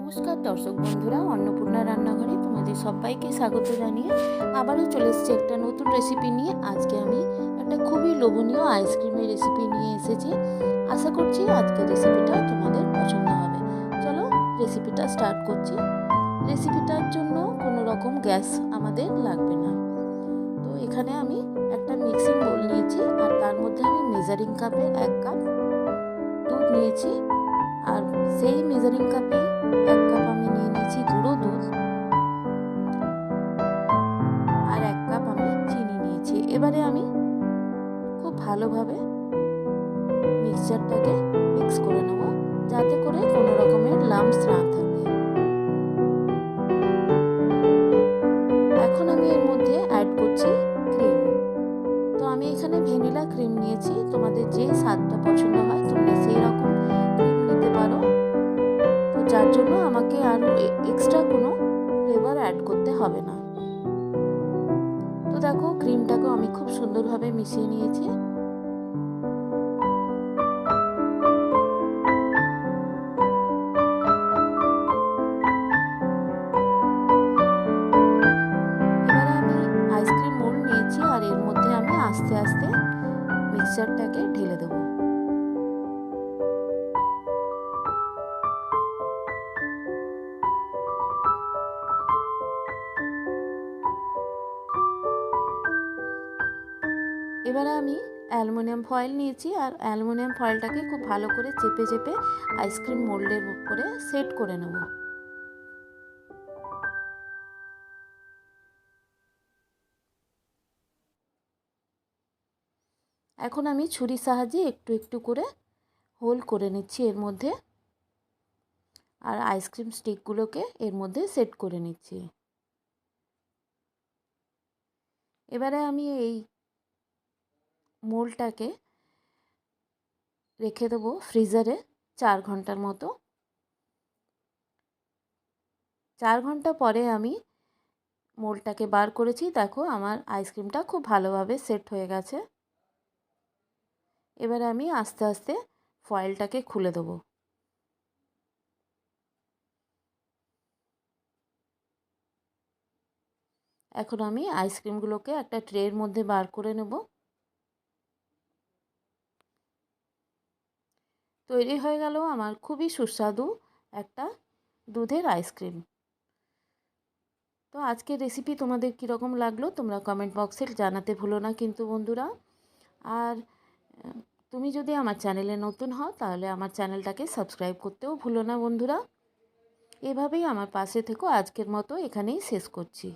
নমস্কার দর্শক বন্ধুরা, অন্নপূর্ণা রান্নাঘরে তোমাদের সবাইকে স্বাগত জানিয়ে আবারও চলে এসেছি একটা নতুন রেসিপি নিয়ে। আজকে আমি একটা খুবই লোভনীয় আইসক্রিমের রেসিপি নিয়ে এসেছি। আশা করছি আজকের রেসিপিটা তোমাদের পছন্দ হবে। চলো রেসিপিটা স্টার্ট করছি। রেসিপিটার জন্য কোনো রকম গ্যাস আমাদের লাগবে না। তো এখানে আমি একটা মিক্সিং বোল নিয়েছি, আর তার মধ্যে আমি মেজারিং কাপের 1 কাপ দুধ নিয়েছি, আর সেই মেজারিং কাপে 1 কাপ আমি নিয়ে নিয়েছি গুঁড়ো দুধ, আর 1 কাপ আমি চিনি নিয়েছি। এবারে আমি খুব ভালোভাবে মিক্সচারটাকে মিক্স করে নেব, যাতে করে কোনো রকমের লাম্পস না থাকে। এখন আমি এর মধ্যে অ্যাড করছি ক্রিম। তো আমি এখানে ভ্যানিলা ক্রিম নিয়েছি, তোমাদের যে স্বাদটা পছন্দ হয় তোমরা সেই রকম ক্রিম নিতে পারো। তো যার জন্য আমাকে আরও এক্সট্রা কোনো ফ্লেভার অ্যাড করতে হবে না। তো দেখো ক্রিমটাকেও আমি খুব সুন্দরভাবে মিশিয়ে নিয়েছি। এবারে আমি আইসক্রিম মোল্ড নিয়েছি, আর এর মধ্যে আমি আস্তে আস্তে মিক্সচারটাকে ঢেলে দেবো। এবারে আমি অ্যালুমিনিয়াম ফয়েল নিয়েছি, আর অ্যালুমিনিয়াম ফয়েলটাকে খুব ভালো করে চেপে চেপে আইসক্রিম মোল্ডের উপরে সেট করে নেব। এখন আমি ছুরির সাহায্যে একটু একটু করে হোল করে নিচ্ছি এর মধ্যে, আর আইসক্রিম স্টিকগুলোকে এর মধ্যে সেট করে নিচ্ছি। এবারে আমি এই মোল্ডটাকে রেখে দেবো ফ্রিজারে 4 ঘন্টার মতো। 4 ঘন্টা পরে আমি মোল্ডটাকে বার করেছি। দেখো আমার আইসক্রিমটা খুব ভালোভাবে সেট হয়ে গেছে। এবারে আমি আস্তে আস্তে ফয়েলটাকে খুলে দেবো। এখন আমি আইসক্রিমগুলোকে একটা ট্রের মধ্যে বার করে নেব। তৈরি হয়ে গেল আমার খুবই সুস্বাদু একটা দুধের আইসক্রিম। তো আজকের রেসিপি তোমাদের কীরকম লাগলো তোমরা কমেন্ট বক্সে জানাতে ভুলো না কিন্তু বন্ধুরা। আর তুমি যদি আমার চ্যানেলে নতুন হও তাহলে আমার চ্যানেলটাকে সাবস্ক্রাইব করতেও ভুলো না বন্ধুরা। এভাবেই আমার পাশে থেকো। আজকের মতো এখানেই শেষ করছি।